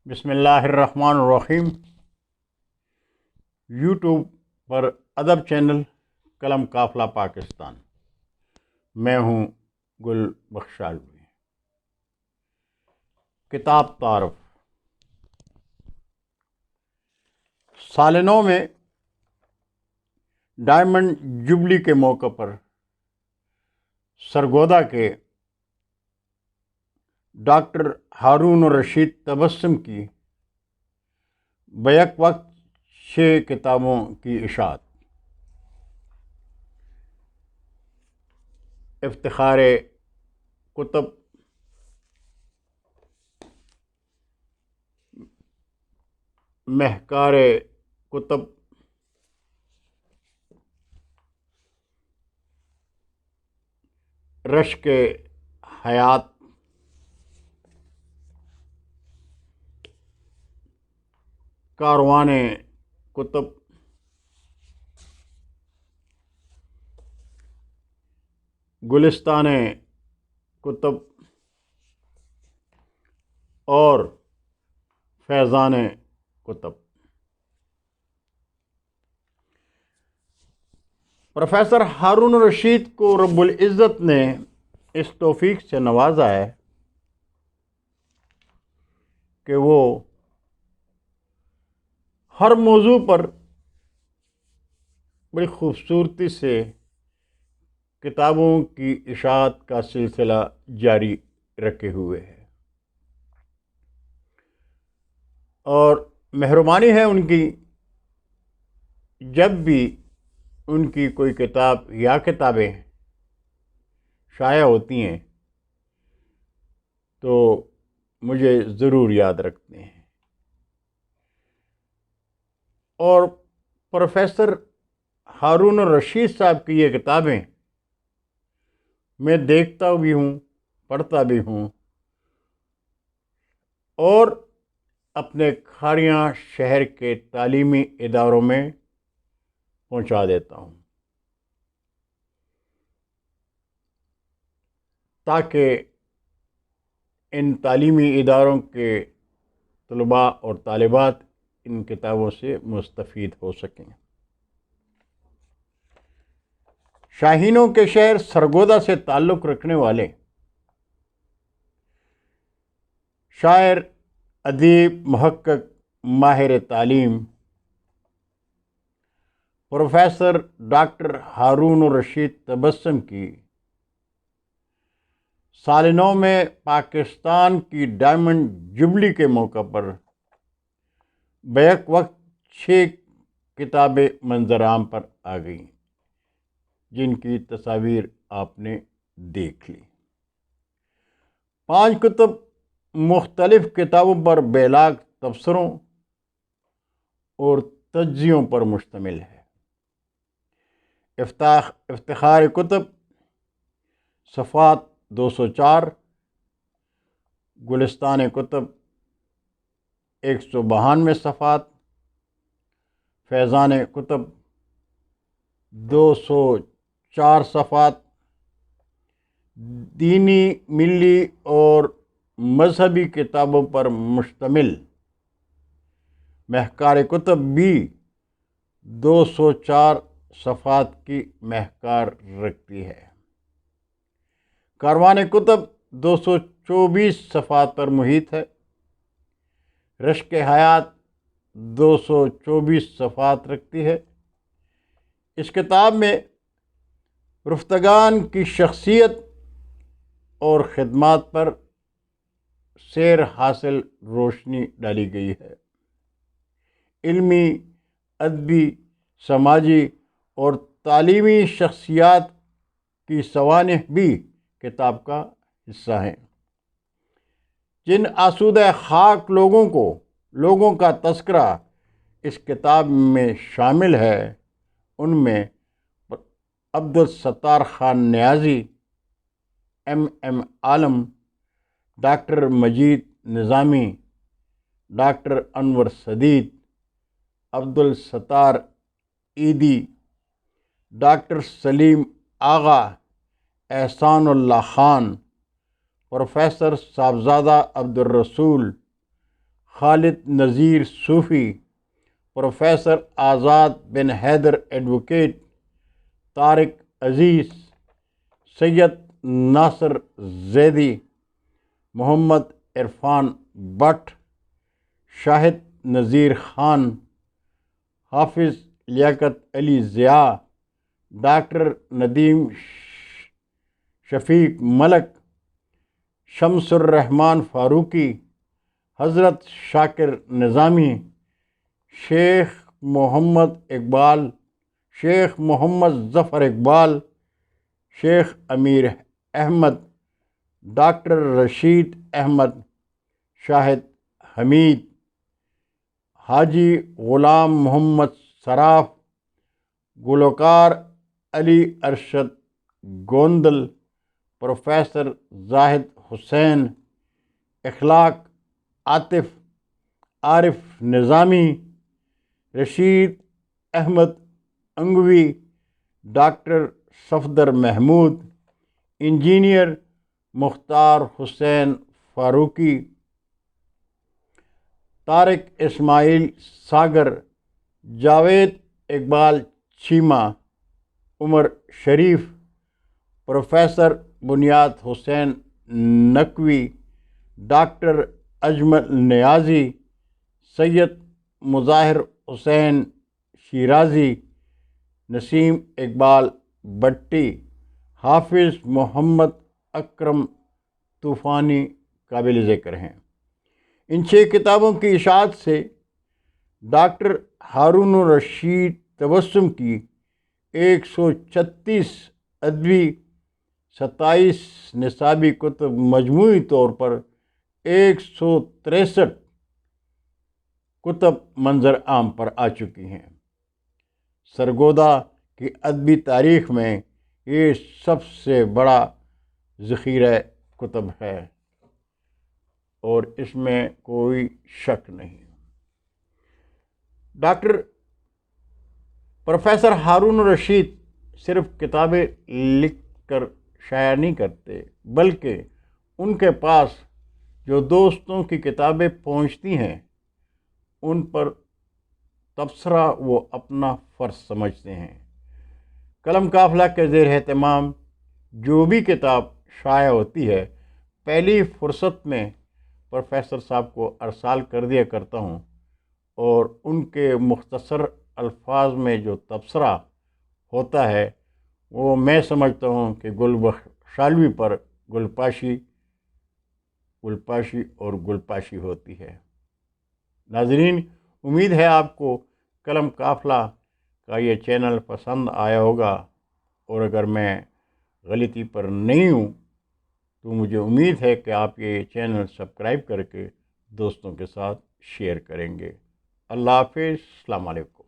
بسم اللہ الرحمن الرحیم۔ یوٹیوب پر ادب چینل قلم قافلہ پاکستان، میں ہوں گل بخشالوی۔ کتاب تعارف۔ سال نو میں ڈائمنڈ جبلی کے موقع پر سرگودا کے ڈاکٹر ہارون الرشید تبسم کی بیک وقت 6 کتابوں کی اشاعت۔ افتخار کتب، محکار کتب، رشک حیات، کاروان کتب، گلستان کتب اور فیضان کتب۔ پروفیسر ہارون الرشید کو رب العزت نے اس توفیق سے نوازا ہے کہ وہ ہر موضوع پر بڑی خوبصورتی سے کتابوں کی اشاعت کا سلسلہ جاری رکھے ہوئے ہے، اور مہربانی ہے ان کی، جب بھی ان کی کوئی کتاب یا کتابیں شائع ہوتی ہیں تو مجھے ضرور یاد رکھتے ہیں۔ اور پروفیسر ہارون الرشید صاحب کی یہ کتابیں میں دیکھتا بھی ہوں، پڑھتا بھی ہوں، اور اپنے کھاڑیاں شہر کے تعلیمی اداروں میں پہنچا دیتا ہوں تاکہ ان تعلیمی اداروں کے طلباء اور طالبات ان کتابوں سے مستفید ہو سکیں۔ شاہینوں کے شہر سرگودا سے تعلق رکھنے والے شاعر، ادیب، محقق، ماہر تعلیم پروفیسر ڈاکٹر ہارون الرشید تبسم کی سال نو میں پاکستان کی ڈائمنڈ جبلی کے موقع پر بیک وقت 6 کتابیں منظر عام پر آ گئیں، جن کی تصاویر آپ نے دیکھ لی۔ 5 کتب مختلف کتابوں پر بیلاگ تبصروں اور تجزیوں پر مشتمل ہے۔ افتخار کتب صفحات 204، گلستان کتب 192 صفحات، فیضان کتب 204 صفحات، دینی، ملی اور مذہبی کتابوں پر مشتمل محکار کتب بھی 204 صفحات کی محکار رکھتی ہے۔ کاروان کتب 224 صفحات پر محیط ہے۔ رشک حیات 224 صفحات رکھتی ہے۔ اس کتاب میں رفتگان کی شخصیت اور خدمات پر سیر حاصل روشنی ڈالی گئی ہے۔ علمی، ادبی، سماجی اور تعلیمی شخصیات کی سوانح بھی کتاب کا حصہ ہیں۔ جن آسودہ خاک لوگوں کا تذکرہ اس کتاب میں شامل ہے، ان میں Abdul Sattar Khan Niazi, M Alam, doctor Majeed Nizami, doctor Anwar Sadeed, Abdul Sattar Eidi, doctor Saleem Agha, Ehsan Ullah Khan, professor Sahibzada Abdul Rasool, Khalid Nazir Sufi, professor Azad Bin Haider advocate, Tariq Aziz, Syed Nasir Zaidi, Muhammad Irfan Butt, Shahid Nazir Khan, Hafiz Liaquat Ali Zia, doctor Nadeem Shafiq Malik, Shams ur Rahman Farooqi, حضرت شاکر نظامی، شیخ محمد اقبال، شیخ محمد ظفر اقبال، شیخ امیر احمد، ڈاکٹر رشید احمد، شاہد حمید، حاجی غلام محمد سراف، گلوکار علی ارشد گوندل، پروفیسر زاہد حسین، اخلاق عاطف عارف نظامی، رشید احمد انگوی، ڈاکٹر صفدر محمود، انجینئر مختار حسین فاروقی، طارق اسماعیل ساگر، جاوید اقبال چیمہ، عمر شریف، پروفیسر بنیاد حسین نقوی، ڈاکٹر اجمل نیازی، سید مظاہر حسین شیرازی، نسیم اقبال بٹی، حافظ محمد اکرم طوفانی قابل ذکر ہیں۔ ان 6 کتابوں کی اشاعت سے ڈاکٹر ہارون الرشید تبسم کی 136 ادبی، 27 نصابی کتب مجموعی طور پر 163 کتب منظر عام پر آ چکی ہیں۔ سرگودا کی ادبی تاریخ میں یہ سب سے بڑا ذخیرہ کتب ہے اور اس میں کوئی شک نہیں۔ ڈاکٹر پروفیسر ہارون الرشید صرف کتابیں لکھ کر شائع نہیں کرتے، بلکہ ان کے پاس جو دوستوں کی کتابیں پہنچتی ہیں ان پر تبصرہ وہ اپنا فرض سمجھتے ہیں۔ قلم قافلہ کے زیر اہتمام جو بھی کتاب شائع ہوتی ہے، پہلی فرصت میں پروفیسر صاحب کو ارسال کر دیا کرتا ہوں اور ان کے مختصر الفاظ میں جو تبصرہ ہوتا ہے وہ میں سمجھتا ہوں کہ گل بخشالوی پر گلپاشی اور گلپاشی ہوتی ہے۔ ناظرین، امید ہے آپ کو قلم قافلہ کا یہ چینل پسند آیا ہوگا، اور اگر میں غلطی پر نہیں ہوں تو مجھے امید ہے کہ آپ یہ چینل سبسکرائب کر کے دوستوں کے ساتھ شیئر کریں گے۔ اللہ حافظ، السلام علیکم۔